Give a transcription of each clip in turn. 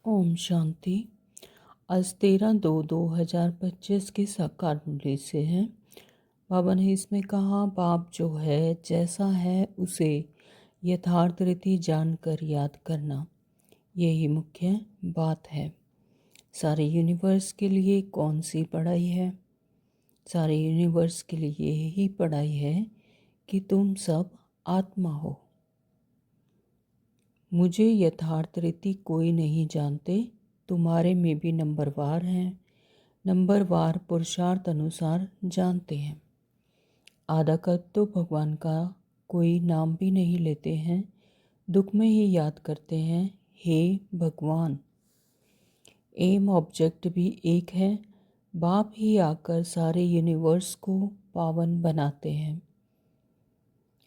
ओम शांति। आज 13/2/2025 की साकार मुरली से है। बाबा ने इसमें कहा, बाप जो है जैसा है उसे यथार्थ रीति जानकर याद करना, यही मुख्य बात है। सारे यूनिवर्स के लिए कौन सी पढ़ाई है? सारे यूनिवर्स के लिए यही पढ़ाई है कि तुम सब आत्मा हो। मुझे यथार्थ रीति कोई नहीं जानते, तुम्हारे में भी नंबरवार हैं, नंबरवार पुरुषार्थ अनुसार जानते हैं। आधा कल्प तो भगवान का कोई नाम भी नहीं लेते हैं, दुख में ही याद करते हैं, हे भगवान। एम ऑब्जेक्ट भी एक है, बाप ही आकर सारे यूनिवर्स को पावन बनाते हैं।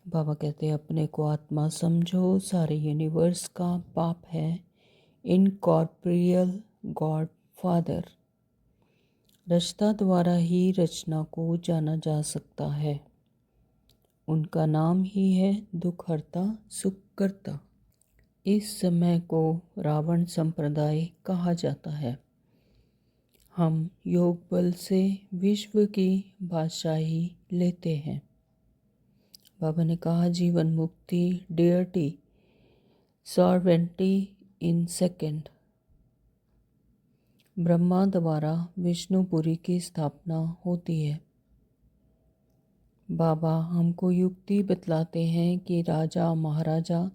बाबा कहते हैं अपने को आत्मा समझो, सारे यूनिवर्स का बाप है, इनकॉर्पोरियल गॉड फादर। रचता द्वारा ही रचना को जाना जा सकता है। उनका नाम ही है दुखहर्ता सुखकर्ता। इस समय को रावण संप्रदाय कहा जाता है। हम योग बल से विश्व की बादशाही लेते हैं। बाबा ने कहा, जीवन मुक्ति, डियटी, सॉर्वेंटी इन सेकंड। ब्रह्मा द्वारा विष्णुपुरी की स्थापना होती है। बाबा हमको युक्ति बतलाते हैं कि राजा महाराजा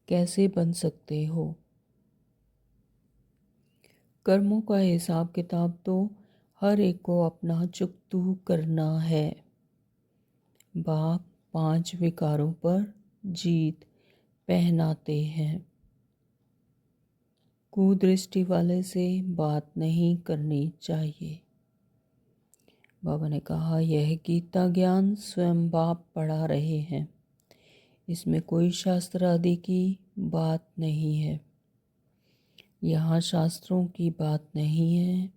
कैसे बन सकते हो। कर्मों का हिसाब किताब तो हर एक को अपना चुकतू करना है। बाप 5 विकारों पर जीत पहनाते हैं। कुदृष्टि वाले से बात नहीं करनी चाहिए। बाबा ने कहा, यह गीता ज्ञान स्वयं बाप पढ़ा रहे हैं, इसमें कोई शास्त्र आदि की बात नहीं है। यहाँ शास्त्रों की बात नहीं है,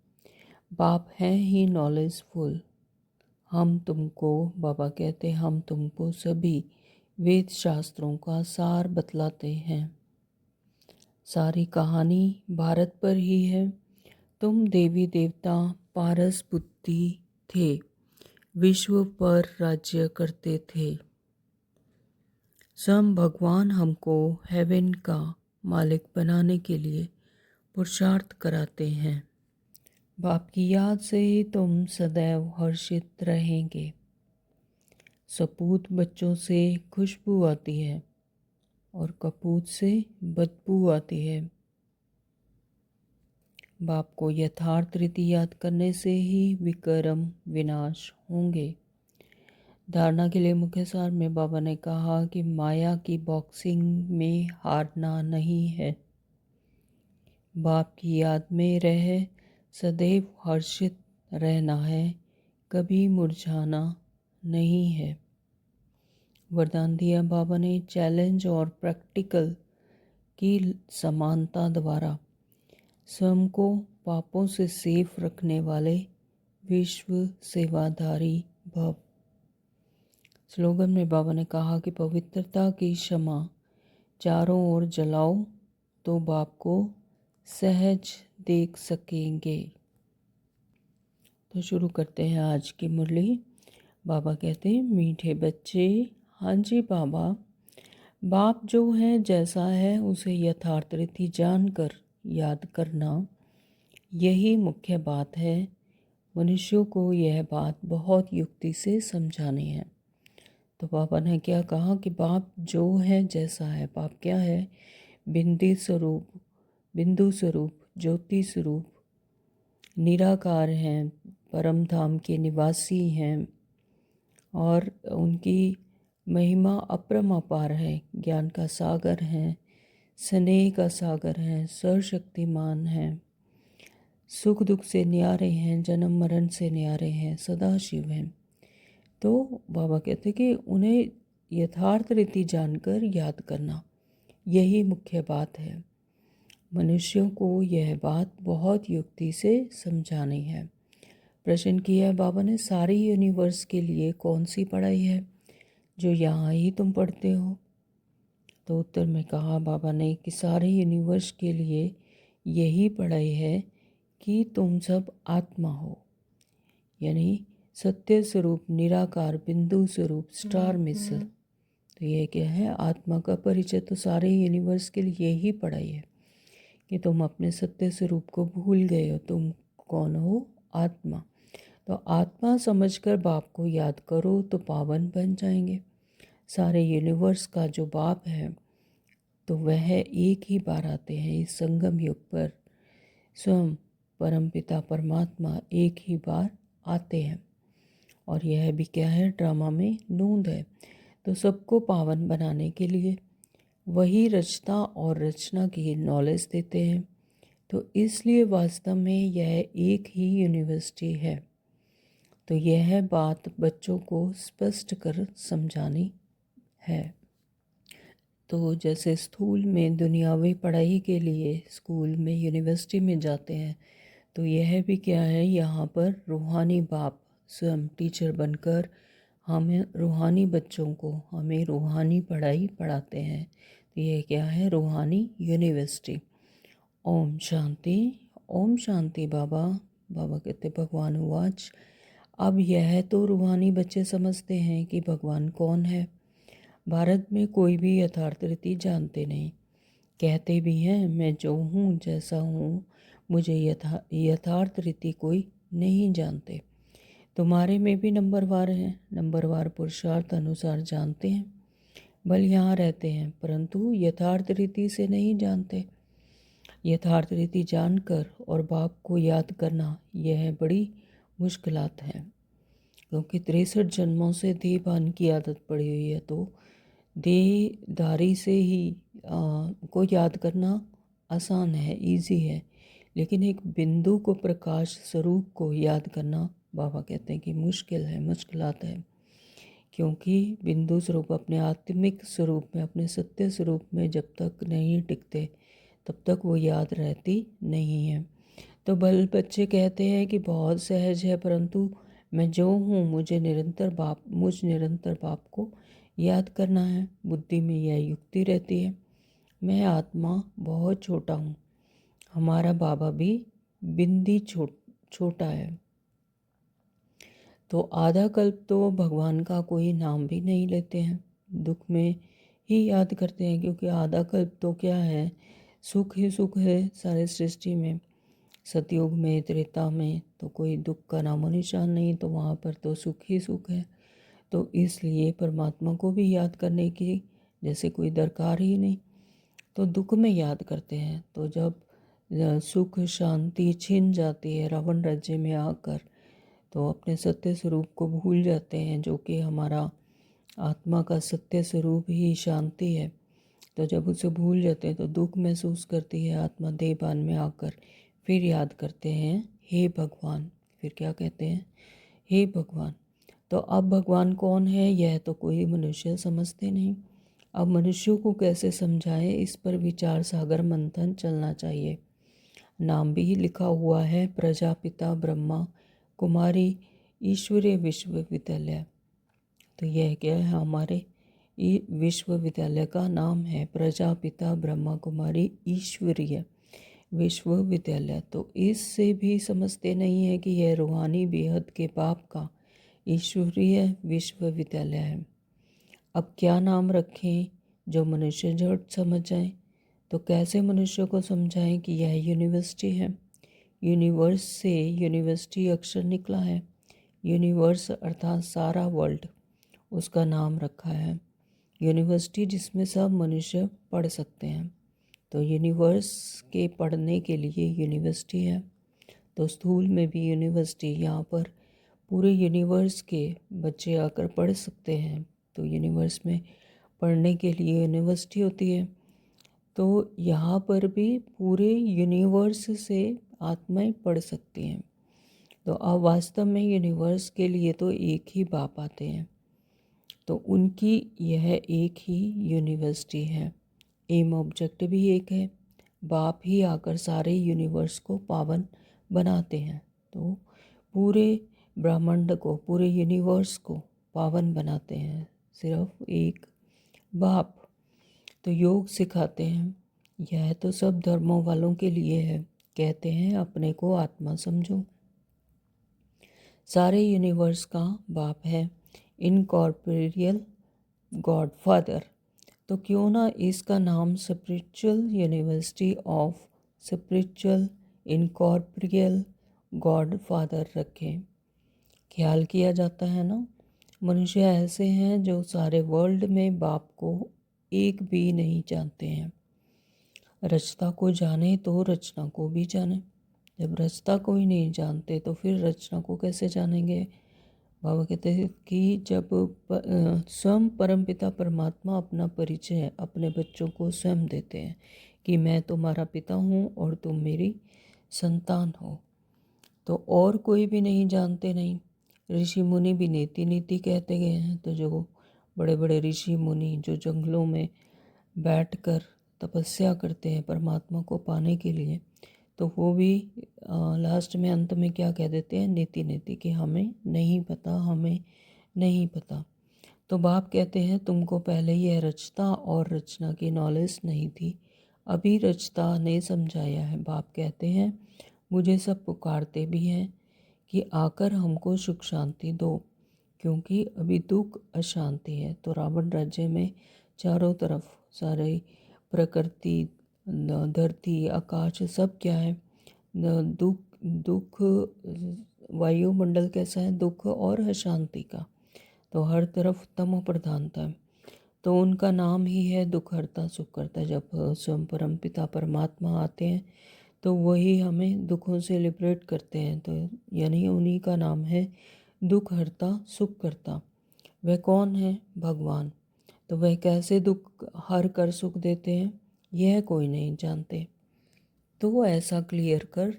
बाप हैं ही नॉलेजफुल। हम तुमको, बाबा कहते, हम तुमको सभी वेद शास्त्रों का सार बतलाते हैं। सारी कहानी भारत पर ही है। तुम देवी देवता पारस बुद्धि थे, विश्व पर राज्य करते थे। स्वयं भगवान हमको हेवन का मालिक बनाने के लिए पुरुषार्थ कराते हैं। बाप की याद से ही तुम सदैव हर्षित रहेंगे। सपूत बच्चों से खुशबू आती है और कपूत से बदबू आती है। बाप को यथार्थ रीति याद करने से ही विकर्म विनाश होंगे। धारणा के लिए मुख्य सार में बाबा ने कहा कि माया की बॉक्सिंग में हारना नहीं है। बाप की याद में रह सदैव हर्षित रहना है, कभी मुरझाना नहीं है। वरदान दिया बाबा ने चैलेंज और प्रैक्टिकल की समानता द्वारा स्वयं को पापों से सेफ रखने वाले विश्व सेवाधारी भव। स्लोगन में बाबा ने कहा कि पवित्रता की क्षमा चारों ओर जलाओ तो बाप को सहज देख सकेंगे। तो शुरू करते हैं आज की मुरली। बाबा कहते हैं, मीठे बच्चे, हाँ जी बाबा, बाप जो है जैसा है उसे यथार्थ रीति जानकर याद करना, यही मुख्य बात है। मनुष्यों को यह बात बहुत युक्ति से समझानी है। तो बाबा ने क्या कहा कि बाप जो है जैसा है। बाप क्या है? बिंदी स्वरूप, बिंदु स्वरूप, ज्योति स्वरूप, निराकार हैं, परम धाम के निवासी हैं और उनकी महिमा अपरमापार है। ज्ञान का सागर है, स्नेह का सागर है, सर्वशक्तिमान हैं, सुख दुख से न्यारे हैं, जन्म मरण से न्यारे हैं, सदाशिव हैं। तो बाबा कहते हैं कि उन्हें यथार्थ रीति जानकर याद करना, यही मुख्य बात है। मनुष्यों को यह बात बहुत युक्ति से समझानी है। प्रश्न किया है बाबा ने, सारी यूनिवर्स के लिए कौन सी पढ़ाई है जो यहाँ ही तुम पढ़ते हो? तो उत्तर में कहा बाबा ने कि सारे यूनिवर्स के लिए यही पढ़ाई है कि तुम सब आत्मा हो, यानी सत्य स्वरूप, निराकार, बिंदु स्वरूप, स्टार मिसल। तो ये क्या है? आत्मा का परिचय। तो सारे यूनिवर्स के लिए यही पढ़ाई है कि तुम अपने सत्य स्वरूप को भूल गए हो। तुम कौन हो? आत्मा। तो आत्मा समझकर बाप को याद करो तो पावन बन जाएंगे। सारे यूनिवर्स का जो बाप है तो वह एक ही बार आते हैं इस संगम युग पर। स्वयं परमपिता परमात्मा एक ही बार आते हैं। और यह भी क्या है? ड्रामा में नूंद है। तो सबको पावन बनाने के लिए वही रचना और रचना की नॉलेज देते हैं। तो इसलिए वास्तव में यह एक ही यूनिवर्सिटी है। तो यह बात बच्चों को स्पष्ट कर समझानी है। तो जैसे स्थूल में दुनियावी पढ़ाई के लिए स्कूल में, यूनिवर्सिटी में जाते हैं, तो यह भी क्या है? यहाँ पर रूहानी बाप स्वयं टीचर बनकर हमें, रूहानी बच्चों को हमें रूहानी पढ़ाई पढ़ाते हैं। तो यह क्या है? रूहानी यूनिवर्सिटी। ओम शांति। ओम शांति बाबा। बाबा कहते भगवान वाच। अब यह तो रूहानी बच्चे समझते हैं कि भगवान कौन है। भारत में कोई भी यथार्थ रीति जानते नहीं। कहते भी हैं मैं जो हूँ, जैसा हूँ, मुझे यथार्थ रीति कोई नहीं जानते। तुम्हारे में भी नंबरवार हैं, नंबरवार पुरुषार्थ अनुसार जानते हैं, बल यहाँ रहते हैं, परंतु यथार्थ रीति से नहीं जानते। यथार्थ रीति जानकर और बाप को याद करना यह बड़ी मुश्किलात है, क्योंकि 63 जन्मों से देहभान की आदत पड़ी हुई है। तो देहधारी से ही को याद करना आसान है, इजी है, लेकिन एक बिंदु को, प्रकाश स्वरूप को याद करना बाबा कहते हैं कि मुश्किल है, मुश्किलात है। क्योंकि बिंदु स्वरूप अपने आत्मिक स्वरूप में, अपने सत्य स्वरूप में जब तक नहीं टिकते तब तक वो याद रहती नहीं है। तो बच्चे कहते हैं कि बहुत सहज है, परंतु मैं जो हूँ, मुझ निरंतर बाप को याद करना है। बुद्धि में यह युक्ति रहती है, मैं आत्मा बहुत छोटा हूँ, हमारा बाबा भी बिंदी छोटा है। तो आधा कल्प तो भगवान का कोई नाम भी नहीं लेते हैं, दुख में ही याद करते हैं, क्योंकि आधा कल्प तो क्या है? सुख ही सुख है सारे सृष्टि में। सतयुग में, त्रेता में तो कोई दुख का नामो निशान नहीं, तो वहाँ पर तो सुख ही सुख है। तो इसलिए परमात्मा को भी याद करने की जैसे कोई दरकार ही नहीं, तो दुख में याद करते हैं। तो जब सुख शांति छिन जाती है रावण राज्य में आकर, तो अपने सत्य स्वरूप को भूल जाते हैं, जो कि हमारा आत्मा का सत्य स्वरूप ही शांति है। तो जब उसे भूल जाते हैं तो दुख महसूस करती है आत्मा देहभान में आकर। फिर याद करते हैं हे भगवान। फिर क्या कहते हैं? हे भगवान। तो अब भगवान कौन है यह तो कोई मनुष्य समझते नहीं। अब मनुष्यों को कैसे समझाएं, इस पर विचार सागर मंथन चलना चाहिए। नाम भी लिखा हुआ है, प्रजापिता ब्रह्मा कुमारी ईश्वरीय विश्वविद्यालय। तो यह क्या है? हमारे विश्वविद्यालय का नाम है प्रजापिता ब्रह्मा कुमारी ईश्वरीय विश्वविद्यालय। तो इससे भी समझते नहीं है कि यह रूहानी बेहद के बाप का ईश्वरीय विश्वविद्यालय है। अब क्या नाम रखें जो मनुष्य झट समझ जाए? तो कैसे मनुष्य को समझाएं कि यह यूनिवर्सिटी है? यूनिवर्स से यूनिवर्सिटी अक्षर निकला है। यूनिवर्स अर्थात सारा वर्ल्ड, उसका नाम रखा है यूनिवर्सिटी, जिसमें सब मनुष्य पढ़ सकते हैं। तो यूनिवर्स के पढ़ने के लिए यूनिवर्सिटी है। तो स्थूल में भी यूनिवर्सिटी, यहाँ पर पूरे यूनिवर्स के बच्चे आकर पढ़ सकते हैं। तो यूनिवर्स में पढ़ने के लिए यूनिवर्सिटी होती है। तो यहाँ पर भी पूरे यूनिवर्स से आत्माएं पढ़ सकती हैं। तो अब वास्तव में यूनिवर्स के लिए तो एक ही बाप आते हैं, तो उनकी यह एक ही यूनिवर्सिटी है। एम ऑब्जेक्ट भी एक है, बाप ही आकर सारे यूनिवर्स को पावन बनाते हैं। तो पूरे ब्रह्मांड को, पूरे यूनिवर्स को पावन बनाते हैं सिर्फ एक बाप। तो योग सिखाते हैं, यह तो सब धर्मों वालों के लिए है। कहते हैं अपने को आत्मा समझो। सारे यूनिवर्स का बाप है, इनकॉर्पोरियल गॉड फादर। तो क्यों ना इसका नाम spiritual university of spiritual incorporeal God father रखें। ख्याल किया जाता है ना, मनुष्य ऐसे हैं जो सारे वर्ल्ड में बाप को एक भी नहीं जानते हैं। रचता को जाने तो रचना को भी जाने। जब रचता को ही नहीं जानते तो फिर रचना को कैसे जानेंगे। बाबा कहते हैं कि जब स्वयं परमपिता परमात्मा अपना परिचय अपने बच्चों को स्वयं देते हैं कि मैं तुम्हारा पिता हूँ और तुम मेरी संतान हो, तो और कोई भी नहीं जानते। नहीं, ऋषि मुनि भी नीति नीति कहते गए हैं। तो जो बड़े बड़े ऋषि मुनि जो जंगलों में बैठकर तपस्या करते हैं परमात्मा को पाने के लिए, तो वो भी लास्ट में अंत में क्या कह देते हैं, नीति नीति कि हमें नहीं पता, हमें नहीं पता। तो बाप कहते हैं तुमको पहले यह रचता और रचना की नॉलेज नहीं थी, अभी रचता ने समझाया है। बाप कहते हैं मुझे सब पुकारते भी हैं कि आकर हमको सुख शांति दो, क्योंकि अभी दुख अशांति है। तो रावण राज्य में चारों तरफ सारे प्रकृति, धरती, आकाश सब क्या है, दुख दुख। वायुमंडल कैसा है, दुख और अशांति का। तो हर तरफ तमो प्रधानता है। तो उनका नाम ही है दुखहर्ता सुखकर्ता। जब स्वयं परम पिता परमात्मा आते हैं तो वही हमें दुखों से लिबरेट करते हैं। तो यानी उन्हीं का नाम है दुखहर्ता सुखकर्ता। वह कौन है, भगवान। तो वह कैसे दुख हर कर सुख देते हैं यह कोई नहीं जानते। तो वो ऐसा क्लियर कर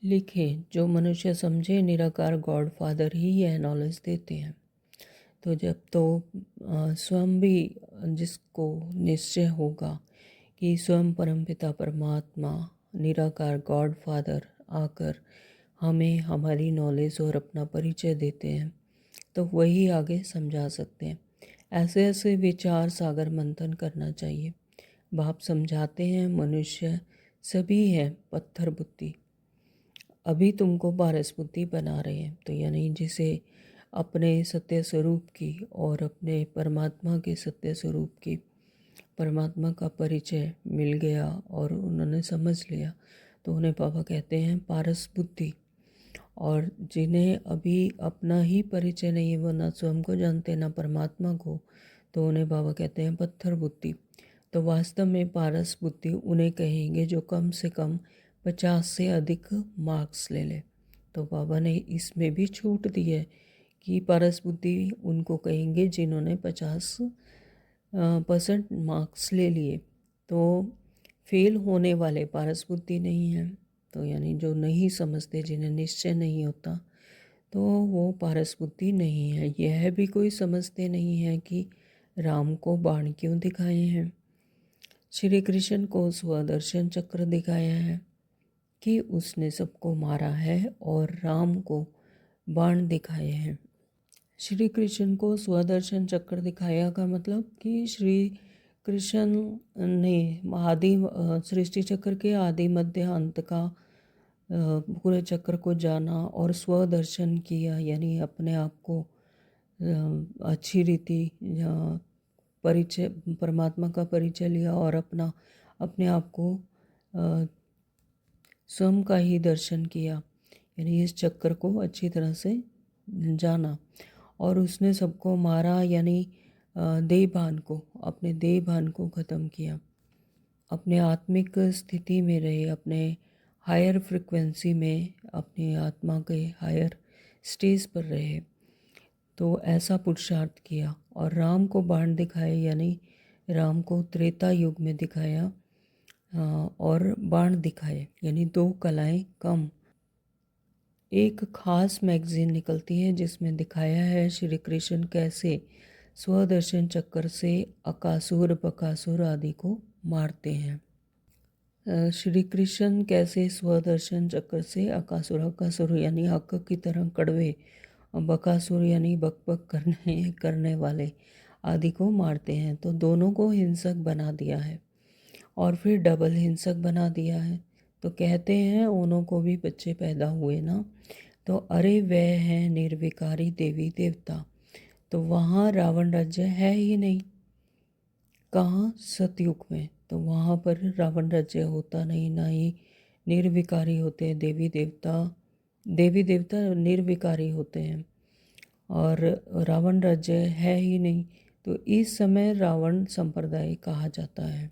लिखे जो मनुष्य समझे, निराकार गॉड फादर ही यह नॉलेज देते हैं। तो जब तो स्वयं भी जिसको निश्चय होगा कि स्वयं परमपिता परमात्मा निराकार गॉड फादर आकर हमें हमारी नॉलेज और अपना परिचय देते हैं, तो वही आगे समझा सकते हैं। ऐसे ऐसे विचार सागर मंथन करना चाहिए। बाप समझाते हैं मनुष्य सभी है पत्थर बुद्धि, अभी तुमको पारस बुद्धि बना रहे हैं। तो यानी जिसे अपने सत्य स्वरूप की और अपने परमात्मा के सत्य स्वरूप की परमात्मा का परिचय मिल गया और उन्होंने समझ लिया, तो उन्हें बाबा कहते हैं पारस बुद्धि। और जिन्हें अभी अपना ही परिचय नहीं है, वो ना स्वयं को जानते ना परमात्मा को, तो उन्हें बाबा कहते हैं पत्थर बुद्धि। तो वास्तव में पारस बुद्धि उन्हें कहेंगे जो कम से कम 50 से अधिक मार्क्स ले ले। तो बाबा ने इसमें भी छूट दी है कि पारस बुद्धि उनको कहेंगे जिन्होंने 50% मार्क्स ले लिए। तो फेल होने वाले पारस बुद्धि नहीं है। तो यानी जो नहीं समझते, जिन्हें निश्चय नहीं होता, तो वो पारस बुद्धि नहीं है। यह भी कोई समझते नहीं है कि राम को बाण क्यों दिखाए हैं, श्री कृष्ण को स्वदर्शन चक्र दिखाया है कि उसने सबको मारा है, और राम को बाण दिखाए हैं। श्री कृष्ण को स्वदर्शन चक्र दिखाया का मतलब कि श्री कृष्ण ने आदि सृष्टि चक्र के आदि मध्य अंत का पूरे चक्र को जाना और स्वदर्शन किया, यानी अपने आप को अच्छी रीति परिचय, परमात्मा का परिचय लिया और अपने आप को स्वयं का ही दर्शन किया, यानी इस चक्र को अच्छी तरह से जाना। और उसने सबको मारा, यानी देहभान को, अपने देहभान को ख़त्म किया, अपने आत्मिक स्थिति में रहे, अपने हायर फ्रिक्वेंसी में, अपनी आत्मा के हायर स्टेज पर रहे। तो ऐसा पुरुषार्थ किया। और राम को बाण दिखाए, यानी राम को त्रेता युग में दिखाया और बाण दिखाए, यानी दो कलाएं कम। एक खास मैगजीन निकलती है जिसमें दिखाया है श्री कृष्ण कैसे स्वदर्शन चक्र से अकासुर बकासुर आदि को मारते हैं। श्री कृष्ण कैसे स्वदर्शन चक्र से अकासुर यानी हक की तरह कड़वे, बकासुर यानी बकबक करने वाले आदि को मारते हैं। तो दोनों को हिंसक बना दिया है। और फिर डबल हिंसक बना दिया है। तो कहते हैं उन्हों को भी बच्चे पैदा हुए ना, तो अरे वह है निर्विकारी देवी देवता, तो वहाँ रावण राज्य है ही नहीं। कहाँ? सतयुग में, तो वहाँ पर रावण राज्य होता नहीं, ना ही निर्विकारी होते हैं देवी देवता। देवी देवता निर्विकारी होते हैं और रावण राज्य है ही नहीं। तो इस समय रावण संप्रदाय कहा जाता है।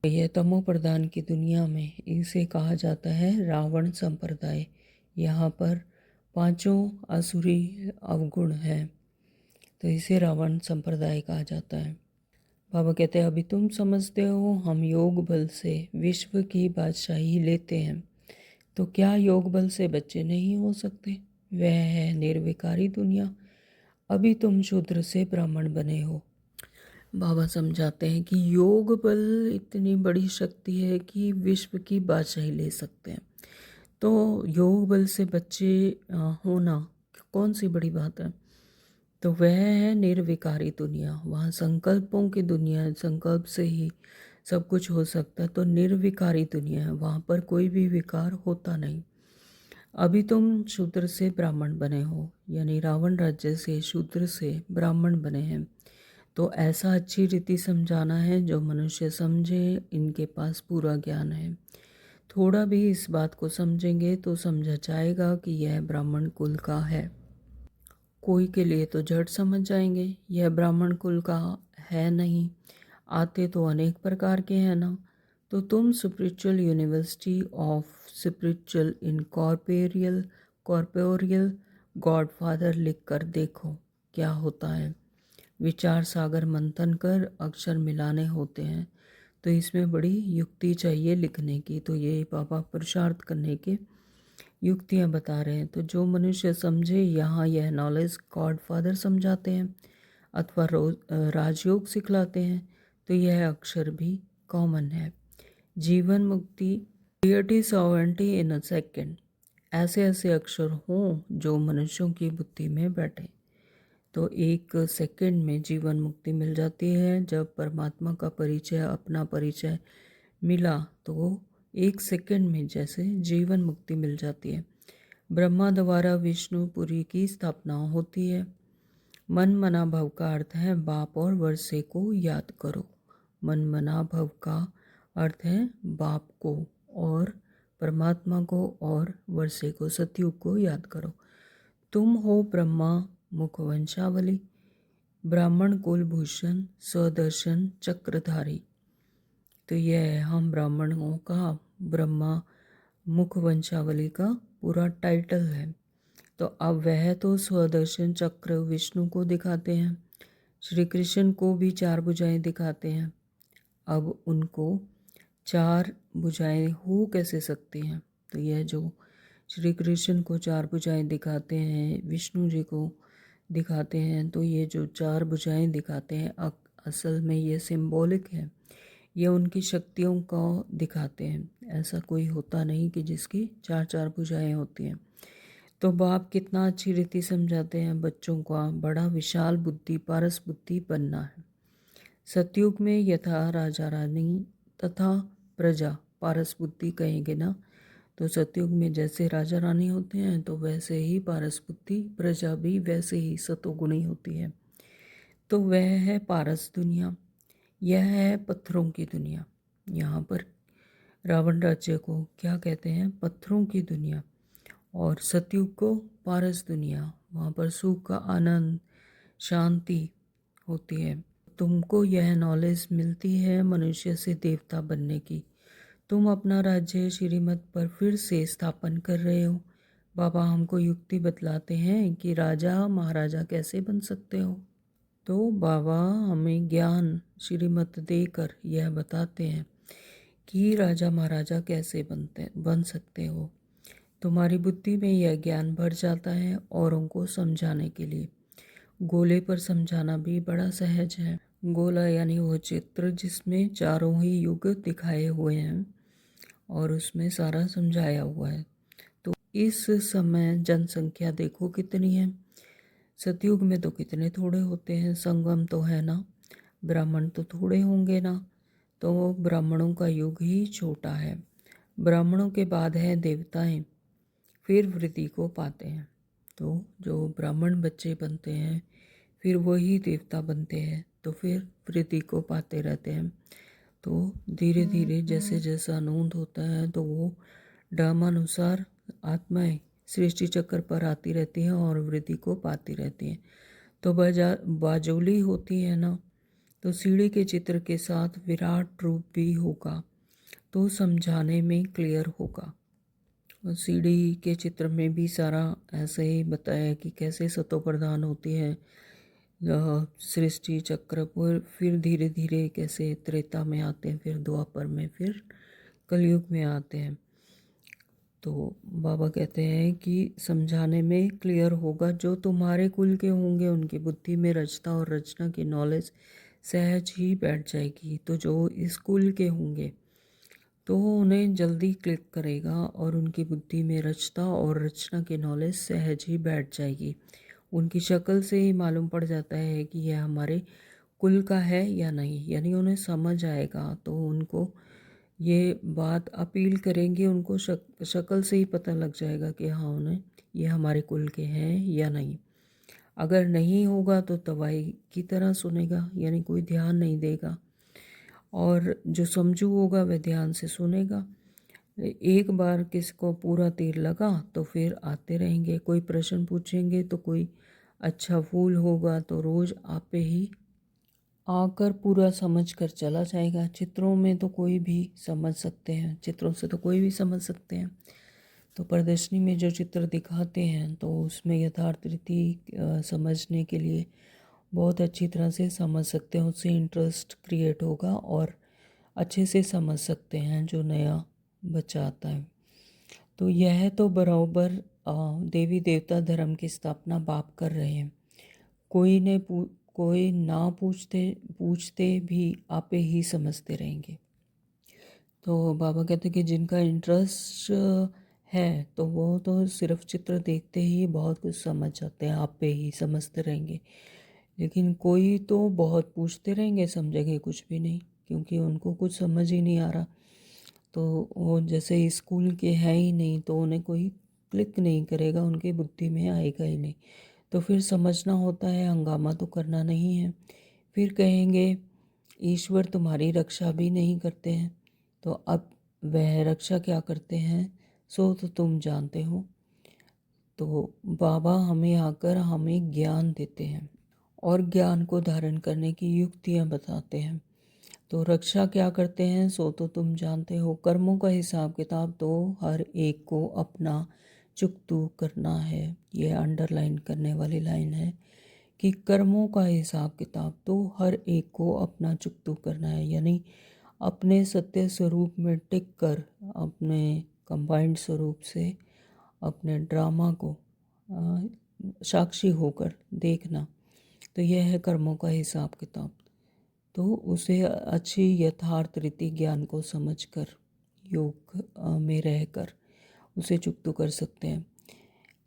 यह तमो प्रधान की दुनिया में इसे कहा जाता है रावण संप्रदाय। यहाँ पर पांचों आसुरी अवगुण हैं, तो इसे रावण संप्रदाय कहा जाता है। बाबा कहते हैं अभी तुम समझते हो हम योग बल से विश्व की बादशाही लेते हैं, तो क्या योग बल से बच्चे नहीं हो सकते? वह है निर्विकारी दुनिया। अभी तुम शूद्र से ब्राह्मण बने हो। बाबा समझाते हैं कि योग बल इतनी बड़ी शक्ति है कि विश्व की बादशाही ले सकते हैं। तो योग बल से बच्चे होना कौन सी बड़ी बात है? तो वह है निर्विकारी दुनिया। वहाँ संकल्पों की दुनिया है, संकल्प से ही सब कुछ हो सकता है। तो निर्विकारी दुनिया है, वहाँ पर कोई भी विकार होता नहीं। अभी तुम शूद्र से ब्राह्मण बने हो, यानी रावण राज्य से शूद्र से ब्राह्मण बने हैं। तो ऐसा अच्छी रीति समझाना है जो मनुष्य समझे, इनके पास पूरा ज्ञान है। थोड़ा भी इस बात को समझेंगे तो समझा जाएगा कि यह ब्राह्मण कुल का है। कोई के लिए तो झट समझ जाएंगे यह ब्राह्मण कुल का है नहीं, आते तो अनेक प्रकार के हैं ना। तो तुम spiritual university of spiritual incorporeal corporeal God father लिख कर देखो क्या होता है। विचार सागर मंथन कर अक्षर मिलाने होते हैं, तो इसमें बड़ी युक्ति चाहिए लिखने की। तो ये पापा पुरुषार्थ करने के युक्तियाँ बता रहे हैं। तो जो मनुष्य समझे, यहाँ यह नॉलेज गॉड फादर समझाते हैं अथवा राजयोग सिखलाते हैं, तो यह अक्षर भी कॉमन है। जीवन मुक्ति deity sovereignty in a second, ऐसे ऐसे अक्षर हों जो मनुष्यों की बुद्धि में बैठे, तो एक सेकंड में जीवन मुक्ति मिल जाती है। जब परमात्मा का परिचय, अपना परिचय मिला, तो एक सेकंड में जैसे जीवन मुक्ति मिल जाती है। ब्रह्मा द्वारा विष्णुपुरी की स्थापना होती है। मन मना भव का अर्थ है बाप और वर्षे को याद करो। मन मना भव का अर्थ है बाप को और परमात्मा को और वर्षे को, सतयुग को याद करो। तुम हो ब्रह्मा मुखवंशावली, ब्राह्मण कुलभूषण स्वदर्शन चक्रधारी। तो यह है हम ब्राह्मणों का ब्रह्मा मुखवंशावली का पूरा टाइटल है। तो अब वह तो स्वदर्शन चक्र विष्णु को दिखाते हैं, श्री कृष्ण को भी 4 भुजाएं दिखाते हैं। अब उनको 4 भुजाएं हो कैसे सकती हैं? तो यह जो श्री कृष्ण को 4 भुजाएं दिखाते हैं, विष्णु जी को दिखाते हैं, तो ये जो 4 भुजाएं दिखाते हैं असल में ये सिंबॉलिक है, ये उनकी शक्तियों को दिखाते हैं। ऐसा कोई होता नहीं कि जिसकी 4 भुजाएं होती हैं। तो बाप कितना अच्छी रीति समझाते हैं बच्चों का, बड़ा विशाल बुद्धि पारस बुद्धि बनना है। सतयुग में यथा राजा रानी तथा प्रजा पारस बुद्धि कहेंगे ना, तो सतयुग में जैसे राजा रानी होते हैं तो वैसे ही पारस बुद्धि, प्रजा भी वैसे ही सतोगुणी होती है। तो वह है पारस दुनिया, यह है पत्थरों की दुनिया। यहाँ पर रावण राज्य को क्या कहते हैं? पत्थरों की दुनिया। और सतयुग को पारस दुनिया, वहाँ पर सुख का आनंद शांति होती है। तुमको यह नॉलेज मिलती है मनुष्य से देवता बनने की। तुम अपना राज्य श्रीमत पर फिर से स्थापन कर रहे हो। बाबा हमको युक्ति बतलाते हैं कि राजा महाराजा कैसे बन सकते हो। तो बाबा हमें ज्ञान श्रीमत देकर यह बताते हैं कि राजा महाराजा कैसे बन सकते हो। तुम्हारी बुद्धि में यह ज्ञान भर जाता है औरों को समझाने के लिए। गोले पर समझाना भी बड़ा सहज है। गोला यानी वो चित्र जिसमें चारों ही युग दिखाए हुए हैं और उसमें सारा समझाया हुआ है। तो इस समय जनसंख्या देखो कितनी है। सतयुग में तो कितने थोड़े होते हैं, संगम तो है ना, ब्राह्मण तो थोड़े होंगे ना। तो ब्राह्मणों का युग ही छोटा है। ब्राह्मणों के बाद है देवताएं, फिर वृद्धि को पाते हैं। तो जो ब्राह्मण बच्चे बनते हैं फिर वही देवता बनते हैं, तो फिर वृद्धि को पाते रहते हैं। तो धीरे धीरे जैसे जैसा अनूंद होता है तो वो ड्रामानुसार आत्माएं सृष्टि चक्र पर आती रहती हैं और वृद्धि को पाती रहती हैं। तो बाजोली होती है ना, तो सीढ़ी के चित्र के साथ विराट रूप भी होगा तो समझाने में क्लियर होगा। और सीढ़ी के चित्र में भी सारा ऐसे ही बताया कि कैसे सतो प्रधान होती है सृष्टि चक्र पर, फिर धीरे धीरे कैसे त्रेता में आते हैं, फिर द्वापर में, फिर कलयुग में आते हैं। तो बाबा कहते हैं कि समझाने में क्लियर होगा। जो तुम्हारे कुल के होंगे उनकी बुद्धि में रचना और रचना की नॉलेज सहज ही बैठ जाएगी। तो जो इस कुल के होंगे तो उन्हें जल्दी क्लिक करेगा और उनकी बुद्धि में रचना और रचना की नॉलेज सहज ही बैठ जाएगी। उनकी शक्ल से ही मालूम पड़ जाता है कि यह हमारे कुल का है या नहीं, यानी उन्हें समझ आएगा। तो उनको ये बात अपील करेंगे, उनको शक्ल से ही पता लग जाएगा कि हाँ उन्हें ये हमारे कुल के हैं या नहीं। अगर नहीं होगा तो तवाई की तरह सुनेगा, यानी कोई ध्यान नहीं देगा, और जो समझू होगा वह ध्यान से सुनेगा। एक बार किसको पूरा तीर लगा तो फिर आते रहेंगे। कोई प्रश्न पूछेंगे तो कोई अच्छा फूल होगा तो रोज आप पे ही आकर पूरा समझ कर चला जाएगा। चित्रों में तो कोई भी समझ सकते हैं, चित्रों से तो कोई भी समझ सकते हैं। तो प्रदर्शनी में जो चित्र दिखाते हैं तो उसमें यथार्थ रीति समझने के लिए बहुत अच्छी तरह से समझ सकते हैं, उससे इंटरेस्ट क्रिएट होगा और अच्छे से समझ सकते हैं जो नया बच्चा आता है। तो यह तो बराबर देवी देवता धर्म की स्थापना बाप कर रहे हैं। कोई ना पूछते भी आपे ही समझते रहेंगे। तो बाबा कहते हैं कि जिनका इंटरेस्ट है तो वो तो सिर्फ चित्र देखते ही बहुत कुछ समझ जाते हैं, आप पे ही समझते रहेंगे। लेकिन कोई तो बहुत पूछते रहेंगे, समझेंगे कुछ भी नहीं, क्योंकि उनको कुछ समझ ही नहीं आ रहा। तो वो जैसे स्कूल के हैं ही नहीं तो उन्हें कोई क्लिक नहीं करेगा, उनकी बुद्धि में आएगा ही नहीं। तो फिर समझना होता है, हंगामा तो करना नहीं है। फिर कहेंगे ईश्वर तुम्हारी रक्षा भी नहीं करते हैं, तो अब वह रक्षा क्या करते हैं सो तो तुम जानते हो। तो बाबा हमें आकर हमें ज्ञान देते हैं और ज्ञान को धारण करने की युक्तियाँ बताते हैं। तो रक्षा क्या करते हैं सो तो तुम जानते हो। कर्मों का हिसाब किताब तो हर एक को अपना चुकतू करना है। यह अंडरलाइन करने वाली लाइन है कि कर्मों का हिसाब किताब तो हर एक को अपना चुकतू करना है, यानी अपने सत्य स्वरूप में टिक कर अपने कंबाइंड स्वरूप से अपने ड्रामा को साक्षी होकर देखना। तो यह है कर्मों का हिसाब किताब। तो उसे अच्छी यथार्थ रीति ज्ञान को समझकर योग में रहकर उसे चुकतू कर सकते हैं।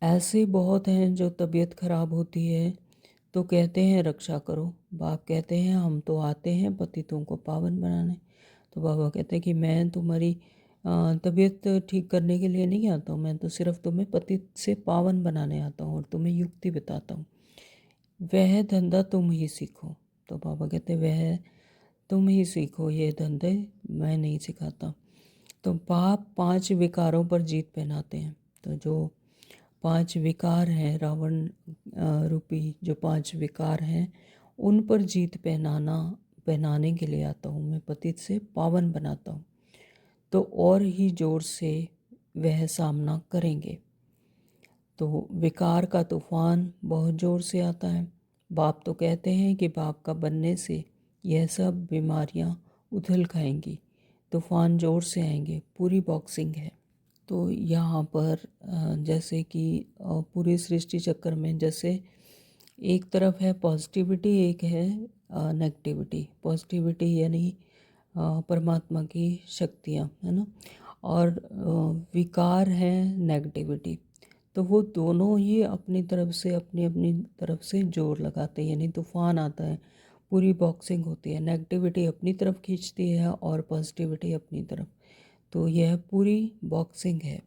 ऐसे बहुत हैं जो तबीयत खराब होती है तो कहते हैं रक्षा करो। बाप कहते हैं हम तो आते हैं पतितों को पावन बनाने। तो बाबा कहते हैं कि मैं तुम्हारी तबीयत ठीक करने के लिए नहीं आता हूँ, मैं तो सिर्फ तुम्हें पतित से पावन बनाने आता हूँ और तुम्हें युक्ति बताता हूँ। वह धंधा तुम ही सीखो। तो बाबा कहते वह तुम ही सीखो, ये धंधे मैं नहीं सिखाता। तो बाप 5 विकारों पर जीत पहनाते हैं। तो जो 5 विकार हैं, रावण रूपी जो 5 विकार हैं उन पर जीत पहनाने के लिए आता हूँ। मैं पतित से पावन बनाता हूँ। तो और ही जोर से वह सामना करेंगे। तो विकार का तूफान बहुत ज़ोर से आता है। बाप तो कहते हैं कि बाप का बनने से यह सब बीमारियां उथल खाएंगी, तूफान ज़ोर से आएंगे, पूरी बॉक्सिंग है। तो यहाँ पर जैसे कि पूरी सृष्टि चक्कर में जैसे एक तरफ है पॉजिटिविटी, एक है नेगेटिविटी। पॉजिटिविटी यानी परमात्मा की शक्तियाँ, है ना, और विकार है नेगेटिविटी। तो वो दोनों ही अपनी तरफ से अपनी अपनी तरफ से जोर लगाते हैं, यानी तूफान आता है, पूरी बॉक्सिंग होती है, नेगेटिविटी अपनी तरफ खींचती है और पॉजिटिविटी अपनी तरफ। तो यह पूरी बॉक्सिंग है।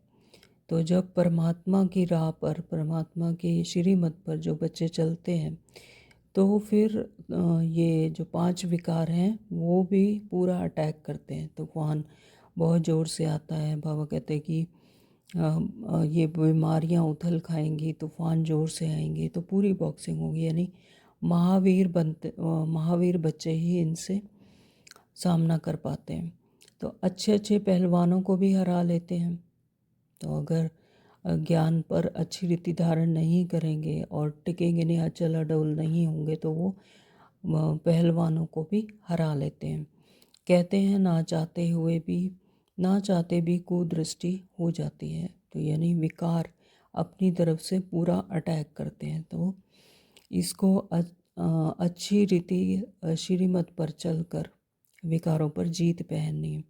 तो जब परमात्मा की राह पर, परमात्मा के श्रीमत पर जो बच्चे चलते हैं, तो फिर ये जो 5 विकार हैं वो भी पूरा अटैक करते हैं। तूफान बहुत ज़ोर से आता है। बाबा कहते हैं कि ये बीमारियां उथल खाएंगी, तूफान ज़ोर से आएंगे, तो पूरी बॉक्सिंग होगी। यानी महावीर बच्चे ही इनसे सामना कर पाते हैं। तो अच्छे अच्छे पहलवानों को भी हरा लेते हैं। तो अगर ज्ञान पर अच्छी रीति धारण नहीं करेंगे और टिकेंगे नहीं, अचल अडोल नहीं होंगे, तो वो पहलवानों को भी हरा लेते हैं। कहते हैं ना चाहते भी कुदृष्टि हो जाती है। तो यानी विकार अपनी तरफ से पूरा अटैक करते हैं। तो इसको अच्छी रीति श्रीमत पर चलकर विकारों पर जीत पहननी है।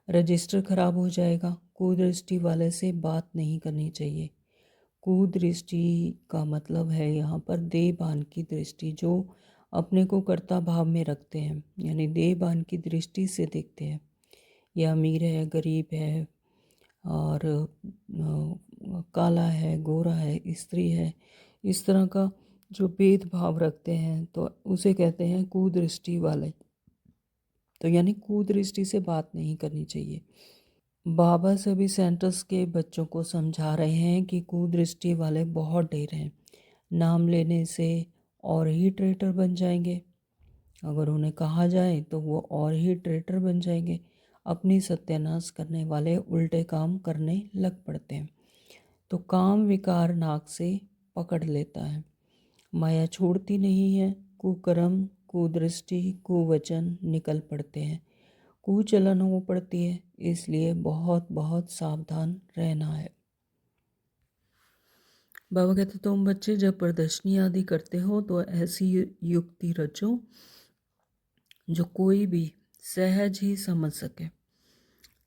रजिस्टर खराब हो जाएगा। कुदृष्टि वाले से बात नहीं करनी चाहिए। कुदृष्टि का मतलब है यहाँ पर देहभान की दृष्टि, जो अपने को कर्ता भाव में रखते हैं, यानी देहभान की दृष्टि से देखते हैं। यह अमीर है, गरीब है, और काला है, गोरा है, स्त्री है, इस तरह का जो भेदभाव रखते हैं, तो उसे कहते हैं कुदृष्टि वाले। तो यानी कुदृष्टि से बात नहीं करनी चाहिए। बाबा सभी सेंटर्स के बच्चों को समझा रहे हैं कि कुदृष्टि वाले बहुत ढेर हैं। नाम लेने से और ही ट्रेटर बन जाएंगे। अगर उन्हें कहा जाए तो वो और ही ट्रेटर बन जाएंगे। अपनी सत्यानाश करने वाले उल्टे काम करने लग पड़ते हैं। तो काम विकार नाक से पकड़ लेता है, माया छोड़ती नहीं है। कुकर्म, कुदृष्टि, कुवचन निकल पड़ते हैं, कुचलन हो पड़ती है। इसलिए बहुत बहुत सावधान रहना है। बाबा कहते तुम बच्चे जब प्रदर्शनी आदि करते हो तो ऐसी युक्ति रचो जो कोई भी सहज ही समझ सके।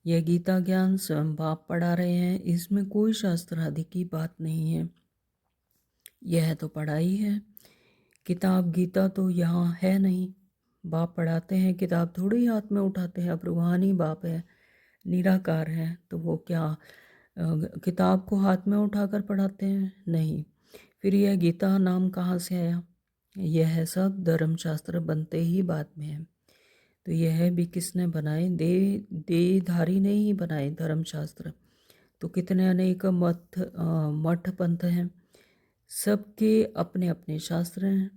यह गीता ज्ञान स्वयं बाप पढ़ा रहे हैं, इसमें कोई शास्त्र आदि की बात नहीं है। यह तो पढ़ाई है। किताब गीता तो यहाँ है नहीं। बाप पढ़ाते हैं, किताब थोड़ी हाथ में उठाते हैं। अब रूहानी बाप है, निराकार है, तो वो क्या किताब को हाथ में उठाकर पढ़ाते हैं? नहीं। फिर यह गीता नाम कहाँ से आया? यह सब धर्मशास्त्र बनते ही बाद में है। तो यह भी किसने बनाए? देहधारी ने ही बनाए धर्मशास्त्र। तो कितने अनेक मठ पंथ हैं, सबके अपने अपने शास्त्र हैं।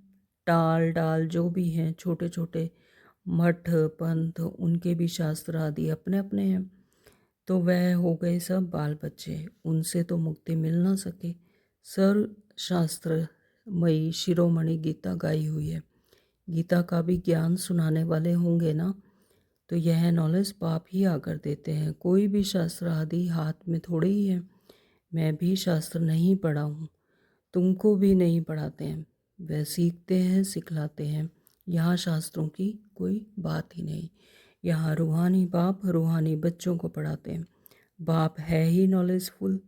टाल डाल जो भी हैं, छोटे छोटे मठ पंथ, उनके भी शास्त्र आदि अपने अपने हैं। तो वह हो गए सब बाल बच्चे, उनसे तो मुक्ति मिल ना सके। सर्व शास्त्र मई शिरोमणि गीता गाई हुई है। गीता का भी ज्ञान सुनाने वाले होंगे ना, तो यह नॉलेज बाप ही आकर देते हैं। कोई भी शास्त्र आदि हाथ में थोड़े ही है। मैं भी शास्त्र नहीं पढ़ा हूँ, तुमको भी नहीं पढ़ाते हैं। वह सीखते हैं, सिखलाते हैं। यहाँ शास्त्रों की कोई बात ही नहीं। यहाँ रूहानी बाप रूहानी बच्चों को पढ़ाते हैं। बाप है ही नॉलेजफुल,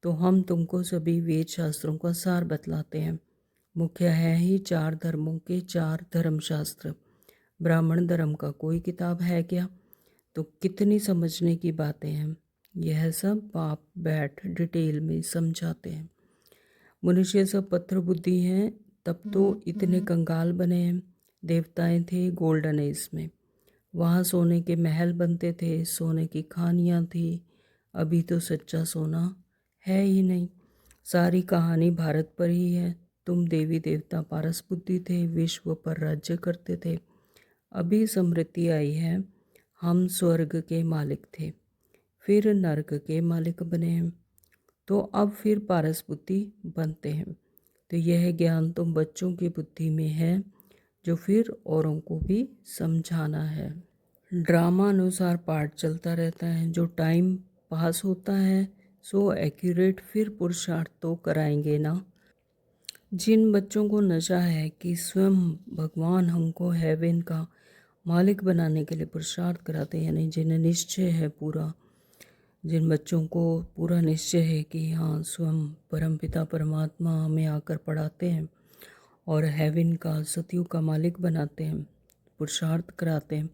तो हम तुमको सभी वेद शास्त्रों का सार बतलाते हैं। मुख्य है ही 4 धर्मों के 4 धर्मशास्त्र। ब्राह्मण धर्म का कोई किताब है क्या? तो कितनी समझने की बातें हैं। यह सब बाप बैठ डिटेल में समझाते हैं। मनुष्य सब पत्थर बुद्धि हैं, तब तो इतने कंगाल बने हैं। देवताएं थे गोल्डन एज में, वहाँ सोने के महल बनते थे, सोने की खानियाँ थी। अभी तो सच्चा सोना है ही नहीं। सारी कहानी भारत पर ही है। तुम देवी देवता पारस बुद्धि थे, विश्व पर राज्य करते थे। अभी समृद्धि आई है, हम स्वर्ग के मालिक थे, फिर नरक के मालिक बने हैं, तो अब फिर पारस बुद्धि बनते हैं। तो यह ज्ञान तुम बच्चों की बुद्धि में है, जो फिर औरों को भी समझाना है। ड्रामा अनुसार पाठ चलता रहता है। जो टाइम पास होता है सो एक्यूरेट फिर पुरुषार्थ तो कराएंगे ना। जिन बच्चों को नशा है कि स्वयं भगवान हमको हेवन का मालिक बनाने के लिए पुरुषार्थ कराते हैं, यानी जिन्हें निश्चय है पूरा, जिन बच्चों को पूरा निश्चय है कि हाँ स्वयं परमपिता परमात्मा हमें आकर पढ़ाते हैं और हेवन का, सतयुग का मालिक बनाते हैं, पुरुषार्थ कराते हैं,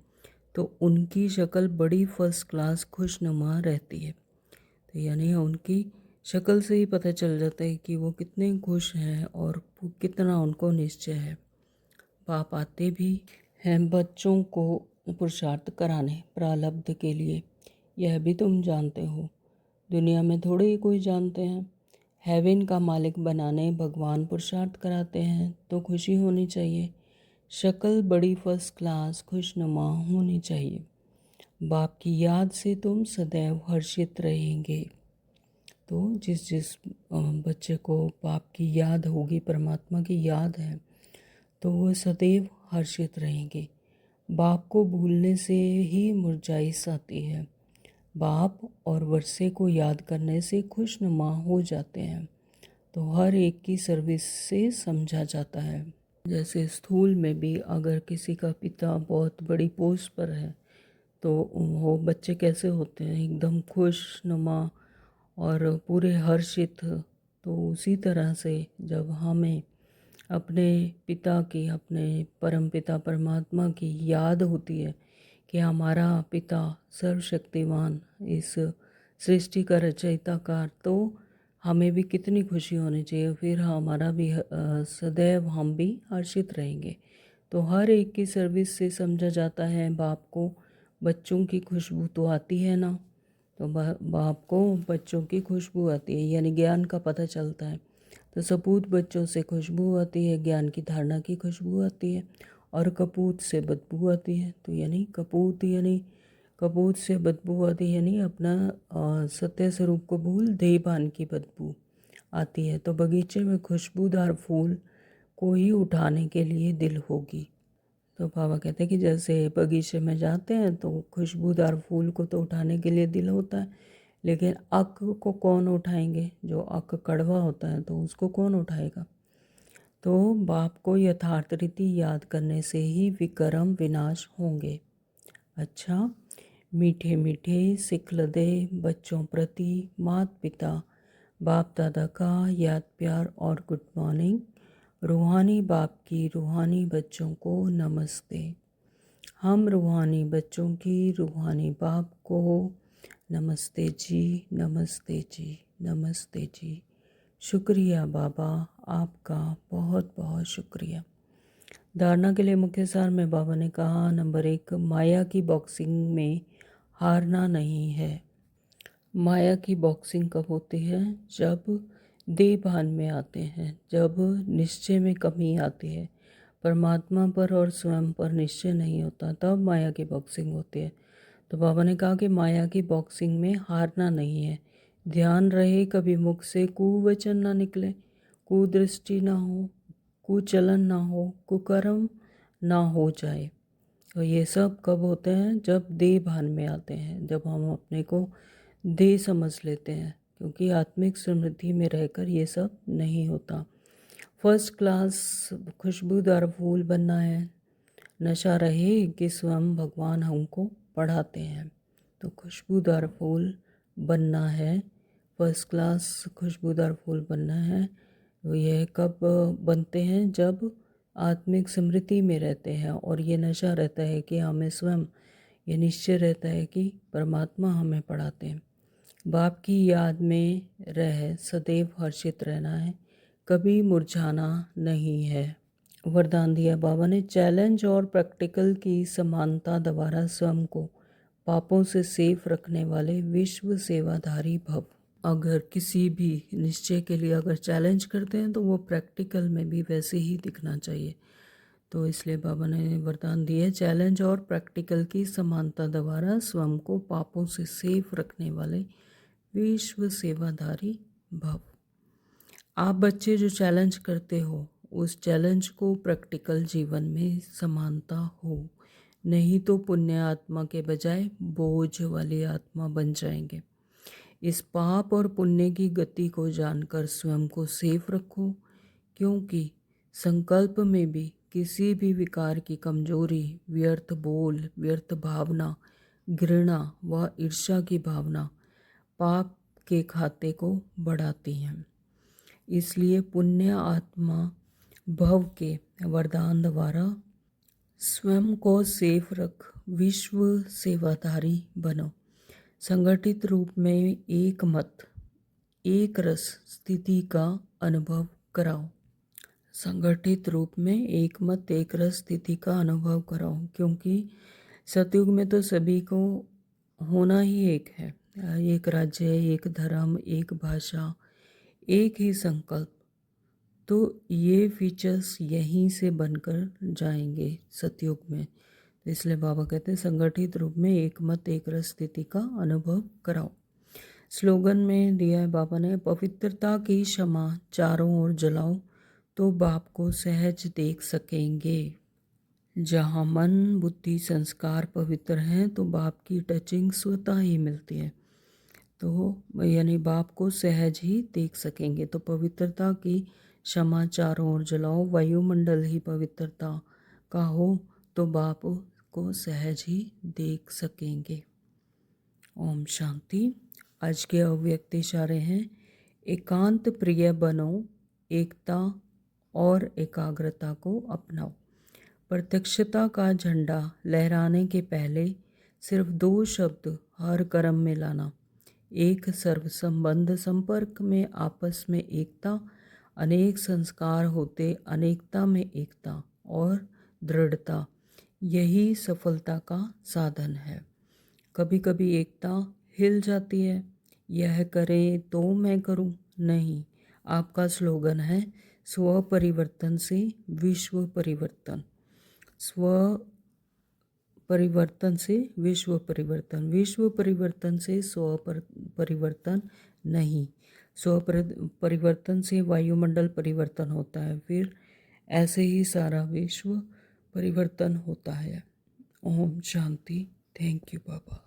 तो उनकी शक्ल बड़ी फर्स्ट क्लास खुशनुमा रहती है। तो यानी उनकी शक्ल से ही पता चल जाता है कि वो कितने खुश हैं और कितना उनको निश्चय है। बाप आते भी हैं बच्चों को पुरुषार्थ कराने प्रारब्ध के लिए, यह भी तुम जानते हो। दुनिया में थोड़े ही कोई जानते हैं। हेवन का मालिक बनाने भगवान पुरुषार्थ कराते हैं तो खुशी होनी चाहिए। शक्ल बड़ी फर्स्ट क्लास खुशनुमा होनी चाहिए। बाप की याद से तुम सदैव हर्षित रहेंगे। तो जिस जिस बच्चे को बाप की याद होगी, परमात्मा की याद है, तो वह सदैव हर्षित रहेंगे। बाप को भूलने से ही मुरझाइश आती है। बाप और वर्षे को याद करने से खुशनुमा हो जाते हैं। तो हर एक की सर्विस से समझा जाता है। जैसे स्थूल में भी अगर किसी का पिता बहुत बड़ी पोस्ट पर है तो वो बच्चे कैसे होते हैं, एकदम खुशनुमा और पूरे हर्षित। तो उसी तरह से जब हमें अपने पिता की, अपने परम पिता परमात्मा की याद होती है कि हमारा पिता सर्वशक्तिमान, इस सृष्टि का रचयिता का, तो हमें भी कितनी खुशी होनी चाहिए। फिर हमारा भी सदैव हम भी हर्षित रहेंगे। तो हर एक की सर्विस से समझा जाता है बाप को। बच्चों की खुशबू तो आती है ना, तो बाप को बच्चों की खुशबू आती है, यानी ज्ञान का पता चलता है। तो सपूत बच्चों से खुशबू आती है, ज्ञान की धारणा की खुशबू आती है, और कपूत से बदबू आती है। तो यानी कपूत से बदबू आती है, यानी अपना सत्य स्वरूप को भूल देहभान की बदबू आती है। तो बगीचे में खुशबूदार फूल को ही उठाने के लिए दिल होगी। तो बाबा कहते हैं कि जैसे बगीचे में जाते हैं तो खुशबूदार फूल को तो उठाने के लिए दिल होता है, लेकिन अक को कौन उठाएंगे? जो अक कड़वा होता है तो उसको कौन उठाएगा? तो बाप को यथार्थ रीति याद करने से ही विकर्म विनाश होंगे। अच्छा, मीठे मीठे सिखलदे बच्चों प्रति माता पिता बाप दादा का याद प्यार और गुड मॉर्निंग। रूहानी बाप की रूहानी बच्चों को नमस्ते। हम रूहानी बच्चों की रूहानी बाप को नमस्ते जी, नमस्ते जी, नमस्ते जी। शुक्रिया बाबा, आपका बहुत बहुत शुक्रिया। धारणा के लिए मुख्य सार में बाबा ने कहा, नंबर 1, माया की बॉक्सिंग में हारना नहीं है। माया की बॉक्सिंग कब होती है? जब देह भान में आते हैं, जब निश्चय में कमी आती है, परमात्मा पर और स्वयं पर निश्चय नहीं होता, तब माया की बॉक्सिंग होती है। तो बाबा ने कहा कि माया की बॉक्सिंग में हारना नहीं है। ध्यान रहे कभी मुख से कुवचन ना निकले, कुदृष्टि ना हो, कुचलन ना हो, कुकर्म ना हो जाए। तो ये सब कब होते हैं? जब देह भान में आते हैं, जब हम अपने को देह समझ लेते हैं, क्योंकि आत्मिक समृद्धि में रहकर ये सब नहीं होता। फर्स्ट क्लास खुशबूदार फूल बनना है, नशा रहे कि स्वयं भगवान हमको पढ़ाते हैं। तो खुशबूदार फूल बनना है, फर्स्ट क्लास खुशबूदार फूल बनना है। तो यह कब बनते हैं? जब आत्मिक स्मृति में रहते हैं और ये नशा रहता है कि हमें स्वयं, ये निश्चय रहता है कि परमात्मा हमें पढ़ाते हैं। बाप की याद में रह सदैव हर्षित रहना है, कभी मुरझाना नहीं है। वरदान दिया बाबा ने, चैलेंज और प्रैक्टिकल की समानता द्वारा स्वयं को पापों से सेफ रखने वाले विश्व सेवाधारी भव। अगर किसी भी निश्चय के लिए अगर चैलेंज करते हैं तो वो प्रैक्टिकल में भी वैसे ही दिखना चाहिए। तो इसलिए बाबा ने वरदान दिए, चैलेंज और प्रैक्टिकल की समानता द्वारा स्वयं को पापों से सेफ रखने वाले विश्व सेवाधारी भव। आप बच्चे जो चैलेंज करते हो, उस चैलेंज को प्रैक्टिकल जीवन में समानता हो, नहीं तो पुण्य आत्मा के बजाय बोझ वाली आत्मा बन जाएंगे। इस पाप और पुण्य की गति को जानकर स्वयं को सेफ रखो, क्योंकि संकल्प में भी किसी भी विकार की कमजोरी, व्यर्थ बोल, व्यर्थ भावना, घृणा व ईर्ष्या की भावना पाप के खाते को बढ़ाती हैं। इसलिए पुण्य आत्मा भव के वरदान द्वारा स्वयं को सेफ रख विश्व सेवाधारी बनो। संगठित रूप में एक मत एक रस स्थिति का अनुभव कराओ। संगठित रूप में एक मत एक रस स्थिति का अनुभव कराओ, क्योंकि सतयुग में तो सभी को होना ही एक है, एक राज्य, एक धर्म, एक भाषा, एक ही संकल्प। तो ये फीचर्स यहीं से बनकर जाएंगे सतयुग में। तो इसलिए बाबा कहते हैं संगठित रूप में एक मत एक रस स्थिति का अनुभव कराओ। स्लोगन में दिया है बाबा ने, पवित्रता की क्षमा चारों ओर जलाओ तो बाप को सहज देख सकेंगे। जहाँ मन बुद्धि संस्कार पवित्र हैं तो बाप की टचिंग स्वतः ही मिलती है, तो यानी बाप को सहज ही देख सकेंगे। तो पवित्रता की क्षमा चारों ओर जलाओ, वायुमंडल ही पवित्रता का हो तो बाप को सहज ही देख सकेंगे। ओम शांति। आज के अव्यक्त इशारे हैं, एकांत प्रिय बनो, एकता और एकाग्रता को अपनाओ। प्रत्यक्षता का झंडा लहराने के पहले सिर्फ 2 शब्द हर कर्म में लाना। एक सर्व संबंध संपर्क में आपस में एकता, अनेक संस्कार होते अनेकता में एकता और दृढ़ता, यही सफलता का साधन है। कभी कभी एकता हिल जाती है, यह करें तो मैं करूं, नहीं। आपका स्लोगन है स्व परिवर्तन से विश्व परिवर्तन, स्व परिवर्तन से विश्व परिवर्तन, विश्व परिवर्तन से स्व परिवर्तन नहीं। स्व परिवर्तन से वायुमंडल परिवर्तन होता है, फिर ऐसे ही सारा विश्व परिवर्तन होता है। ओम शांति। Thank you Baba.